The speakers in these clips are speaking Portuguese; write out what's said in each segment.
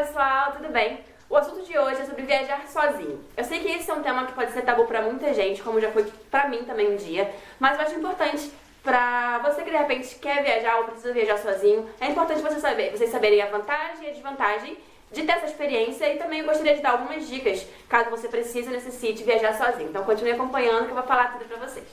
pessoal, tudo bem? O assunto de hoje é sobre viajar sozinho. Eu sei que esse é um tema que pode ser tabu pra muita gente, como já foi pra mim também um dia, mas eu acho importante pra você que de repente quer viajar ou precisa viajar sozinho, é importante vocês saberem a vantagem e a desvantagem de ter essa experiência, e também eu gostaria de dar algumas dicas caso você precise ou necessite viajar sozinho. Então continue acompanhando que eu vou falar tudo pra vocês.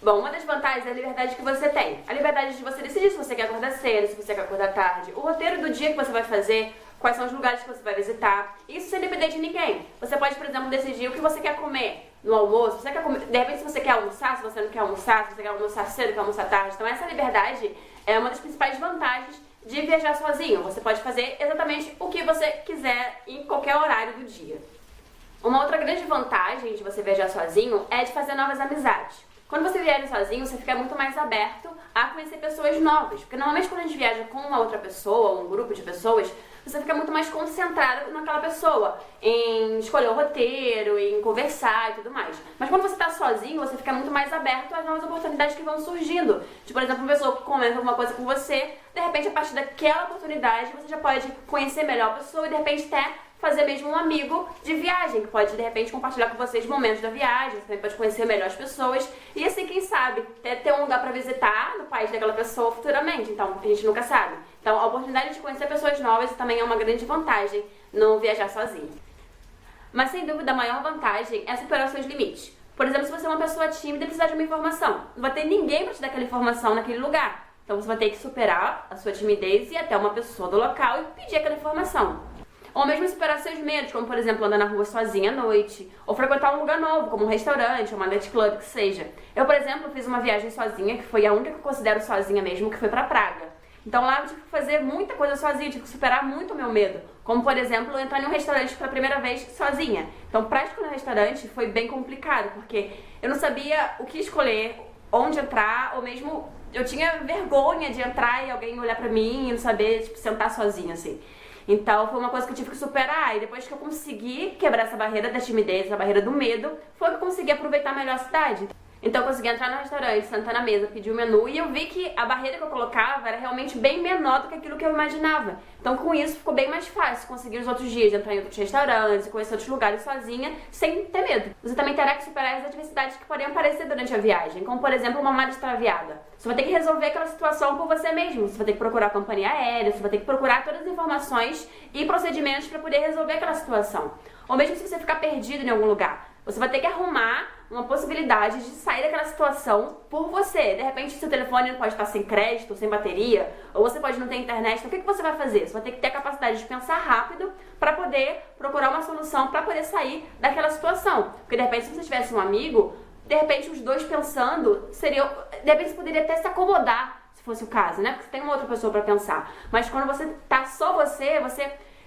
Bom, uma das vantagens é a liberdade que você tem. A liberdade de você decidir se você quer acordar cedo, se você quer acordar tarde, o roteiro do dia que você vai fazer, quais são os lugares que você vai visitar. Isso sem depender de ninguém. Você pode, por exemplo, decidir o que você quer comer no almoço. Você quer comer, de repente, se você quer almoçar, se você não quer almoçar, se você quer almoçar cedo, quer almoçar tarde. Então essa liberdade é uma das principais vantagens de viajar sozinho. Você pode fazer exatamente o que você quiser em qualquer horário do dia. Uma outra grande vantagem de você viajar sozinho é de fazer novas amizades. Quando você viaja sozinho, você fica muito mais aberto a conhecer pessoas novas. Porque normalmente quando a gente viaja com uma outra pessoa, um grupo de pessoas, você fica muito mais concentrado naquela pessoa, em escolher o roteiro, em conversar e tudo mais. Mas quando você está sozinho, você fica muito mais aberto às novas oportunidades que vão surgindo. Tipo, por exemplo, uma pessoa que comenta alguma coisa com você, de repente, a partir daquela oportunidade, você já pode conhecer melhor a pessoa e, de repente, até fazer mesmo um amigo de viagem, que pode, de repente, compartilhar com vocês momentos da viagem, você também pode conhecer melhor as pessoas, e assim, quem sabe, ter um lugar para visitar no país daquela pessoa futuramente, então, a gente nunca sabe. Então, a oportunidade de conhecer pessoas novas também é uma grande vantagem no viajar sozinho. Mas, sem dúvida, a maior vantagem é superar os seus limites. Por exemplo, se você é uma pessoa tímida e precisar de uma informação, não vai ter ninguém para te dar aquela informação naquele lugar. Então, você vai ter que superar a sua timidez e ir até uma pessoa do local e pedir aquela informação. Ou mesmo superar seus medos, como por exemplo andar na rua sozinha à noite, ou frequentar um lugar novo, como um restaurante, ou uma nightclub, que seja. Eu, por exemplo, fiz uma viagem sozinha, que foi a única que eu considero sozinha mesmo, que foi pra Praga. Então lá eu tive que fazer muita coisa sozinha, tive que superar muito o meu medo. Como por exemplo, entrar em um restaurante pela primeira vez sozinha. Então pra escolher um restaurante foi bem complicado, porque eu não sabia o que escolher, onde entrar, ou mesmo eu tinha vergonha de entrar e alguém olhar pra mim e não saber, tipo, sentar sozinha, assim. Então foi uma coisa que eu tive que superar, e depois que eu consegui quebrar essa barreira da timidez, essa barreira do medo, foi que eu consegui aproveitar melhor a cidade. Então eu consegui entrar no restaurante, sentar na mesa, pedir o menu, e eu vi que a barreira que eu colocava era realmente bem menor do que aquilo que eu imaginava. Então com isso ficou bem mais fácil conseguir os outros dias, entrar em outros restaurantes, conhecer outros lugares sozinha, sem ter medo. Você também terá que superar as adversidades que podem aparecer durante a viagem, como por exemplo uma malha extraviada. Você vai ter que resolver aquela situação por você mesmo, você vai ter que procurar a companhia aérea, você vai ter que procurar todas as informações e procedimentos para poder resolver aquela situação. Ou mesmo se você ficar perdido em algum lugar, você vai ter que arrumar uma possibilidade de sair daquela situação por você. De repente, seu telefone pode estar sem crédito, sem bateria, ou você pode não ter internet. Então, o que você vai fazer? Você vai ter que ter a capacidade de pensar rápido para poder procurar uma solução, para poder sair daquela situação. Porque, de repente, se você tivesse um amigo, de repente, os dois pensando, de repente, você poderia até se acomodar, se fosse o caso, né? Porque você tem uma outra pessoa para pensar. Mas quando você tá só você,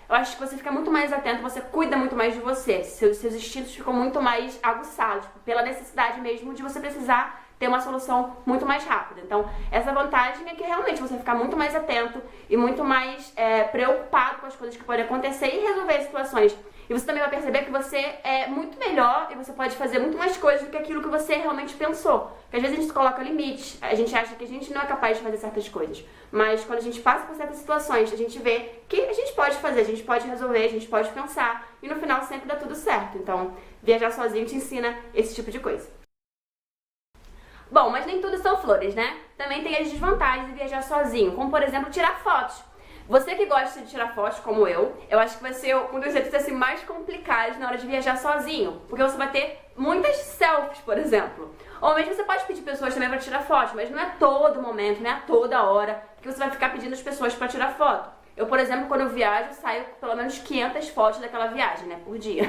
eu acho que você fica muito mais atento, você cuida muito mais de você. Seus instintos ficam muito mais aguçados, pela necessidade mesmo de você precisar ter uma solução muito mais rápida. Então, essa vantagem é que realmente você fica muito mais atento e muito mais preocupado com as coisas que podem acontecer e resolver as situações. E você também vai perceber que você é muito melhor e você pode fazer muito mais coisas do que aquilo que você realmente pensou. Porque às vezes a gente coloca limites, a gente acha que a gente não é capaz de fazer certas coisas. Mas quando a gente passa por certas situações, a gente vê que a gente pode fazer, a gente pode resolver, a gente pode pensar. E no final sempre dá tudo certo. Então, viajar sozinho te ensina esse tipo de coisa. Bom, mas nem tudo são flores, né? Também tem as desvantagens de viajar sozinho, como por exemplo, tirar fotos. Você que gosta de tirar fotos, como eu acho que vai ser um dos jeitos assim, mais complicados na hora de viajar sozinho. Porque você vai ter muitas selfies, por exemplo. Ou mesmo você pode pedir pessoas também para tirar fotos, mas não é todo momento, não é toda hora que você vai ficar pedindo as pessoas para tirar foto. Eu, por exemplo, quando eu viajo, saio com pelo menos 500 fotos daquela viagem, né, por dia.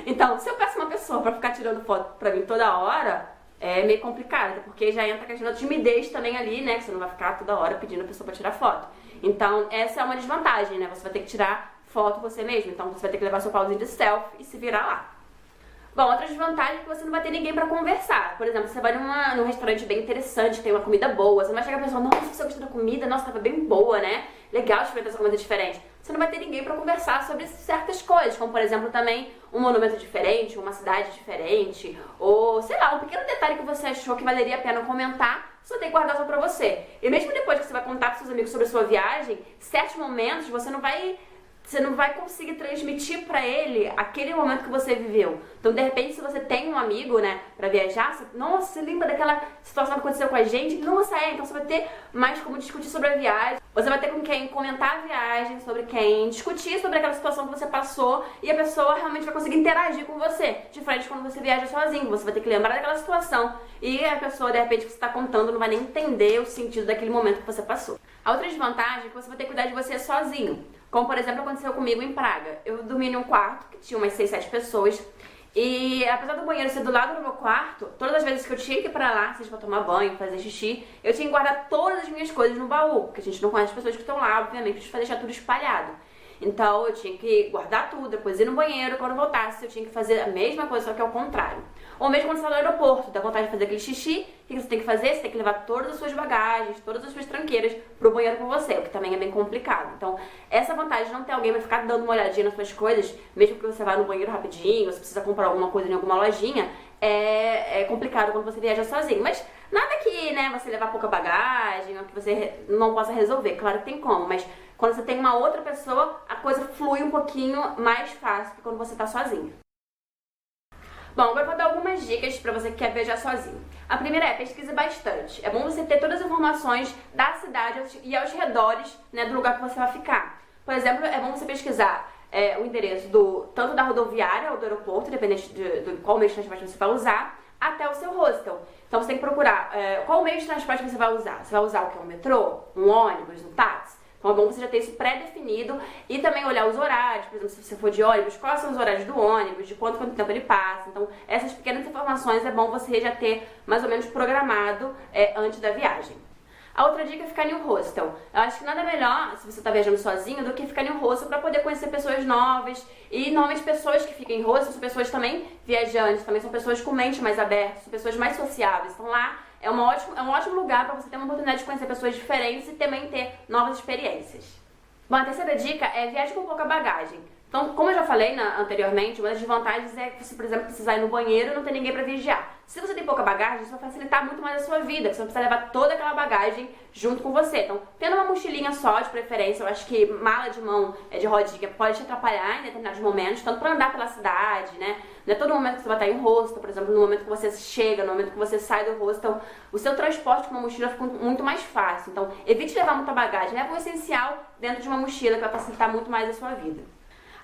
Então, se eu peço uma pessoa para ficar tirando foto pra mim toda hora, é meio complicado, porque já entra a questão da timidez também ali, né, que você não vai ficar toda hora pedindo a pessoa para tirar foto. Então, essa é uma desvantagem, né? Você vai ter que tirar foto você mesmo. Então, você vai ter que levar seu pauzinho de selfie e se virar lá. Bom, outra desvantagem é que você não vai ter ninguém pra conversar. Por exemplo, você vai num restaurante bem interessante, tem uma comida boa. Você vai chegar e pensar, nossa, você gostou da comida? Nossa, tava bem boa, né? Legal experimentar essa comida diferente. você não vai ter ninguém para conversar sobre certas coisas, como por exemplo também um monumento diferente, uma cidade diferente, ou sei lá, um pequeno detalhe que você achou que valeria a pena comentar, você tem que guardar só pra você. E mesmo depois que você vai contar para seus amigos sobre a sua viagem, certos momentos você não vai conseguir transmitir pra ele aquele momento que você viveu. Então, de repente, se você tem um amigo, né, pra viajar, nossa, você lembra daquela situação que aconteceu com a gente? Nossa, então você vai ter mais como discutir sobre a viagem. Você vai ter com quem comentar a viagem, sobre quem discutir sobre aquela situação que você passou, e a pessoa realmente vai conseguir interagir com você. Diferente de quando você viaja sozinho, você vai ter que lembrar daquela situação, e a pessoa, de repente, que você tá contando, não vai nem entender o sentido daquele momento que você passou. A outra desvantagem é que você vai ter que cuidar de você sozinho. Como, por exemplo, aconteceu comigo em Praga. Eu dormi em um quarto que tinha umas 6, 7 pessoas. E apesar do banheiro ser do lado do meu quarto, todas as vezes que eu tinha que ir pra lá, seja pra tomar banho, fazer xixi, eu tinha que guardar todas as minhas coisas no baú. Porque a gente não conhece as pessoas que estão lá, obviamente, pra deixar tudo espalhado. Então eu tinha que guardar tudo, depois ir no banheiro, quando voltasse eu tinha que fazer a mesma coisa, só que ao contrário. Ou mesmo quando você está no aeroporto, dá vontade de fazer aquele xixi, o que você tem que fazer? Você tem que levar todas as suas bagagens, todas as suas tranqueiras pro banheiro com você, o que também é bem complicado. Então, essa vantagem de não ter alguém pra ficar dando uma olhadinha nas suas coisas, mesmo que você vá no banheiro rapidinho, você precisa comprar alguma coisa em alguma lojinha, é complicado quando você viaja sozinho. Mas nada que, né, você levar pouca bagagem, ou que você não possa resolver. Claro que tem como, mas quando você tem uma outra pessoa, a coisa flui um pouquinho mais fácil que quando você tá sozinho. Bom, agora eu vou dar algumas dicas para você que quer viajar sozinho. A primeira é pesquise bastante. É bom você ter todas as informações da cidade e aos redores, né, do lugar que você vai ficar. Por exemplo, é bom você pesquisar o endereço tanto da rodoviária ou do aeroporto, dependente de qual meio de transporte você vai usar, até o seu hostel. Então você tem que procurar qual meio de transporte você vai usar. Você vai usar o que? Um metrô? Um ônibus? Um táxi? Então é bom você já ter isso pré-definido e também olhar os horários, por exemplo, se você for de ônibus, quais são os horários do ônibus, de quanto tempo ele passa. Então essas pequenas informações é bom você já ter mais ou menos programado antes da viagem. A outra dica é ficar em um hostel. Eu acho que nada melhor, se você está viajando sozinho, do que ficar em um hostel para poder conhecer pessoas novas. E normalmente pessoas que ficam em hostel são pessoas também viajantes, também são pessoas com mente mais aberta, são pessoas mais sociáveis. Então lá é um ótimo lugar para você ter uma oportunidade de conhecer pessoas diferentes e também ter novas experiências. Bom, a terceira dica é viaje com pouca bagagem. Então, como eu já falei anteriormente, uma das desvantagens é que você, por exemplo, precisar ir no banheiro e não ter ninguém para vigiar. Se você tem pouca bagagem, isso vai facilitar muito mais a sua vida, você não precisa levar toda aquela bagagem junto com você. Então, tendo uma mochilinha só, de preferência, eu acho que mala de mão de rodinha pode te atrapalhar em determinados momentos, tanto para andar pela cidade, né? Não é todo momento que você vai estar em um hostel, por exemplo, no momento que você chega, no momento que você sai do hostel, o seu transporte com uma mochila fica muito mais fácil. Então, evite levar muita bagagem, leva o essencial dentro de uma mochila que vai facilitar muito mais a sua vida.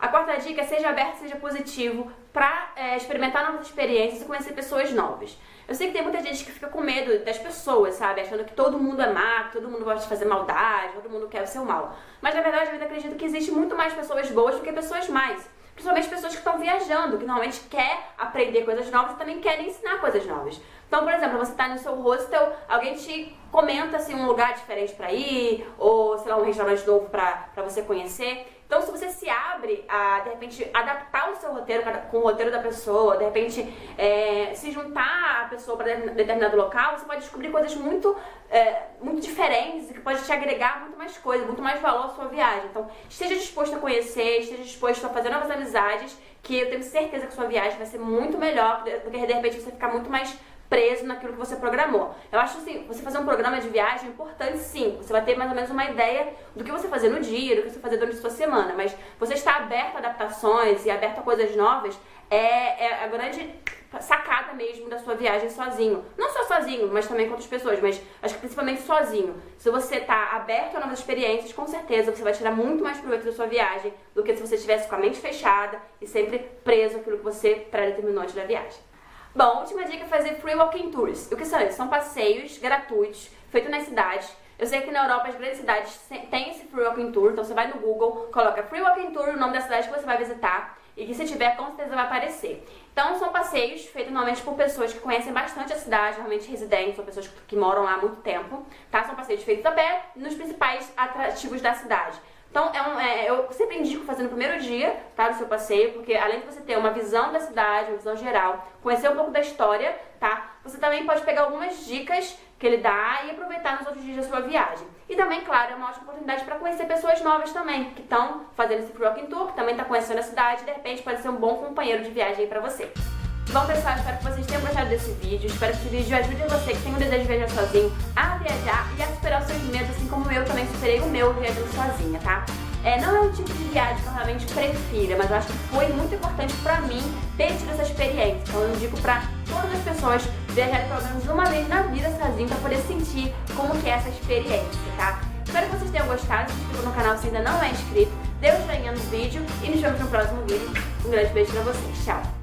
A quarta dica é seja aberto, seja positivo para experimentar novas experiências e conhecer pessoas novas. Eu sei que tem muita gente que fica com medo das pessoas, sabe? Achando que todo mundo é má, que todo mundo gosta de fazer maldade, todo mundo quer o seu mal. Mas na verdade eu acredito que existe muito mais pessoas boas do que pessoas más. Principalmente pessoas que estão viajando, que normalmente quer aprender coisas novas e também querem ensinar coisas novas. Então, por exemplo, você está no seu hostel, alguém te comenta assim, um lugar diferente para ir, ou sei lá, um restaurante novo para você conhecer. Então, se você se abre a, de repente, adaptar o seu roteiro com o roteiro da pessoa, de repente, se juntar a pessoa para determinado local, você pode descobrir coisas muito diferentes e que pode te agregar muito mais coisa, muito mais valor à sua viagem. Então, esteja disposto a conhecer, esteja disposto a fazer novas amizades, que eu tenho certeza que a sua viagem vai ser muito melhor do que, de repente, você ficar muito mais preso naquilo que você programou. Eu acho assim, você fazer um programa de viagem é importante sim, você vai ter mais ou menos uma ideia do que você fazer no dia, do que você fazer durante a sua semana, mas você estar aberto a adaptações e aberto a coisas novas é a grande sacada mesmo da sua viagem sozinho. Não só sozinho, mas também com outras pessoas, mas acho que principalmente sozinho. Se você está aberto a novas experiências, com certeza você vai tirar muito mais proveito da sua viagem do que se você estivesse com a mente fechada e sempre preso àquilo que você pré-determinou antes da viagem. Bom, a última dica é fazer Free Walking Tours. O que são isso? São passeios gratuitos, feitos nas cidades. Eu sei que na Europa as grandes cidades têm esse Free Walking Tour, então você vai no Google, coloca Free Walking Tour, o nome da cidade que você vai visitar, e que se tiver, com certeza vai aparecer. Então são passeios feitos normalmente por pessoas que conhecem bastante a cidade, normalmente residentes ou pessoas que moram lá há muito tempo, tá? São passeios feitos a pé nos principais atrativos da cidade. Então, eu sempre indico fazer no primeiro dia, tá, do seu passeio, porque além de você ter uma visão da cidade, uma visão geral, conhecer um pouco da história, tá, você também pode pegar algumas dicas que ele dá e aproveitar nos outros dias da sua viagem. E também, claro, é uma ótima oportunidade para conhecer pessoas novas também, que estão fazendo esse Free Walking Tour, que também está conhecendo a cidade e de repente pode ser um bom companheiro de viagem para você. Bom, pessoal, espero que vocês tenham gostado desse vídeo. Espero que esse vídeo ajude você que tem o desejo de viajar sozinho a viajar e a superar os seus medos, assim como eu também superei o meu viajando sozinha, tá? Não é um tipo de viagem que eu realmente prefira, mas eu acho que foi muito importante pra mim ter tido essa experiência. Então eu indico pra todas as pessoas viajarem pelo menos uma vez na vida sozinho pra poder sentir como que é essa experiência, tá? Espero que vocês tenham gostado. Se inscreva no canal se ainda não é inscrito, dê um joinha no vídeo e nos vemos no próximo vídeo. Um grande beijo pra vocês. Tchau!